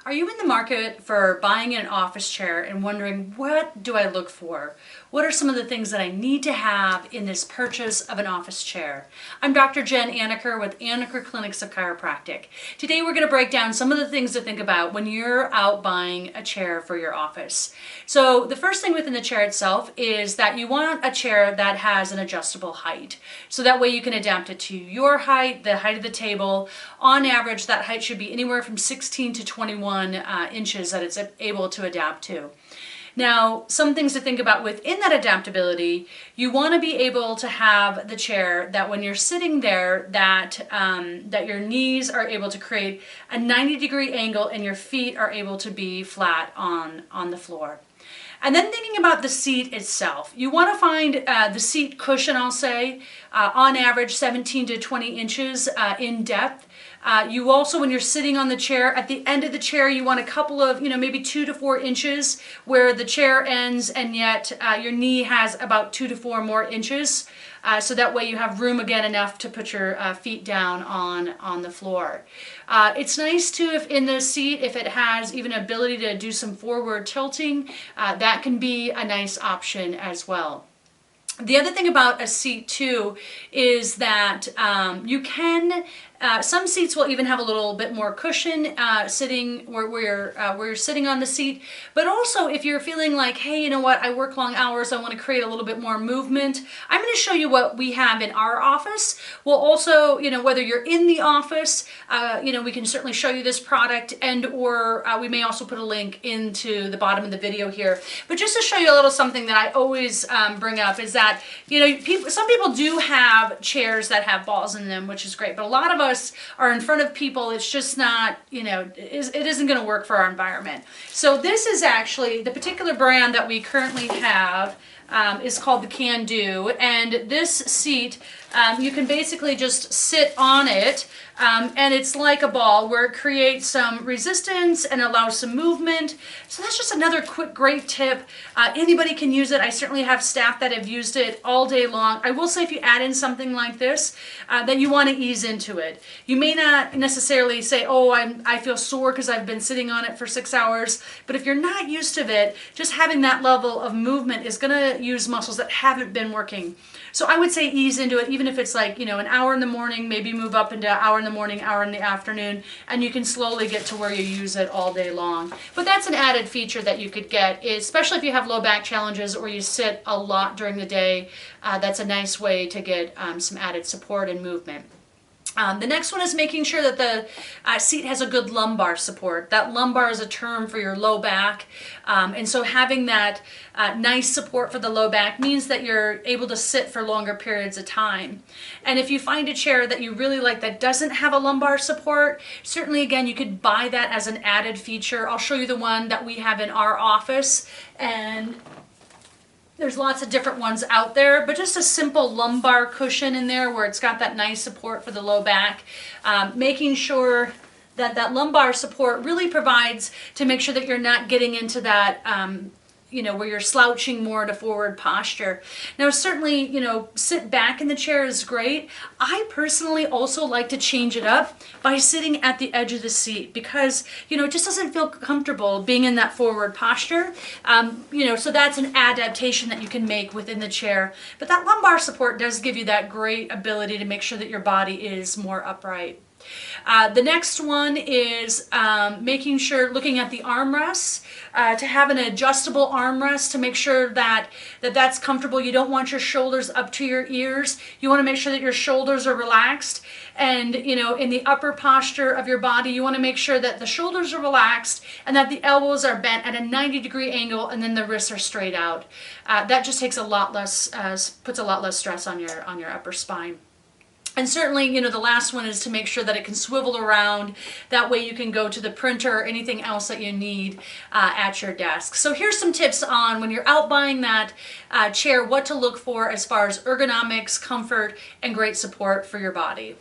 Are you in the market for buying an office chair and wondering, what do I look for? What are some of the things that I need to have in this purchase of an office chair? I'm Dr. Jen Anaker with Anaker Clinics of Chiropractic. Today we're going to break down some of the things to think about when you're out buying a chair for your office. So the first thing within the chair itself is that you want a chair that has an adjustable height. So that way you can adapt it to your height, the height of the table. On average, that height should be anywhere from 16 to 21 inches that it's able to adapt to. Now, some things to think about within that adaptability, you want to be able to have the chair that when you're sitting there, that your knees are able to create a 90-degree angle and your feet are able to be flat on the floor. And then thinking about the seat itself, you want to find the seat cushion, I'll say, on average 17 to 20 inches in depth. You also, when you're sitting on the chair, at the end of the chair, you want a couple of, maybe 2 to 4 inches where the chair ends, and yet your knee has about 2 to 4 more inches. So that way you have room again enough to put your feet down on the floor. It's nice too if in the seat, if it has even ability to do some forward tilting, that can be a nice option as well. The other thing about a seat too is that you can, some seats will even have a little bit more cushion sitting where you're sitting on the seat. But also if you're feeling like, hey, you know what, I work long hours, I want to create a little bit more movement, I'm going to show you what we have in our office. We'll also, whether you're in the office, we can certainly show you this product, and or we may also put a link into the bottom of the video here. But just to show you a little something that I always bring up is that, some people do have chairs that have balls in them, which is great, but a lot of us are in front of people. It's just not, it isn't going to work for our environment. So this is actually the particular brand that we currently have. Is called the Can Do, and this seat, you can basically just sit on it, and it's like a ball where it creates some resistance and allows some movement. So that's just another quick, great tip. Anybody can use it. I certainly have staff that have used it all day long. I will say if you add in something like this, then you want to ease into it. You may not necessarily say, oh, I feel sore because I've been sitting on it for 6 hours, but if you're not used to it, just having that level of movement is going to use muscles that haven't been working. So I would say ease into it, even if it's like, an hour in the morning, maybe move up into hour in the morning, hour in the afternoon, and you can slowly get to where you use it all day long. But that's an added feature that you could get, especially if you have low back challenges or you sit a lot during the day. That's a nice way to get some added support and movement. The next one is making sure that the seat has a good lumbar support. That lumbar is a term for your low back. And so having that nice support for the low back means that you're able to sit for longer periods of time. And if you find a chair that you really like that doesn't have a lumbar support, certainly again, you could buy that as an added feature. I'll show you the one that we have in our office, and there's lots of different ones out there, but just a simple lumbar cushion in there where it's got that nice support for the low back, making sure that that lumbar support really provides to make sure that you're not getting into that where you're slouching more to forward posture. Now, certainly, sit back in the chair is great. I personally also like to change it up by sitting at the edge of the seat because, it just doesn't feel comfortable being in that forward posture. So that's an adaptation that you can make within the chair. But that lumbar support does give you that great ability to make sure that your body is more upright. The next one is making sure, looking at the armrests, to have an adjustable armrest to make sure that that's comfortable. You don't want your shoulders up to your ears. You want to make sure that your shoulders are relaxed. And, in the upper posture of your body, you want to make sure that the shoulders are relaxed and that the elbows are bent at a 90-degree angle, and then the wrists are straight out. That just takes a lot less, puts a lot less stress on your upper spine. And certainly, the last one is to make sure that it can swivel around. That way you can go to the printer or anything else that you need at your desk. So here's some tips on when you're out buying that chair, what to look for as far as ergonomics, comfort, and great support for your body.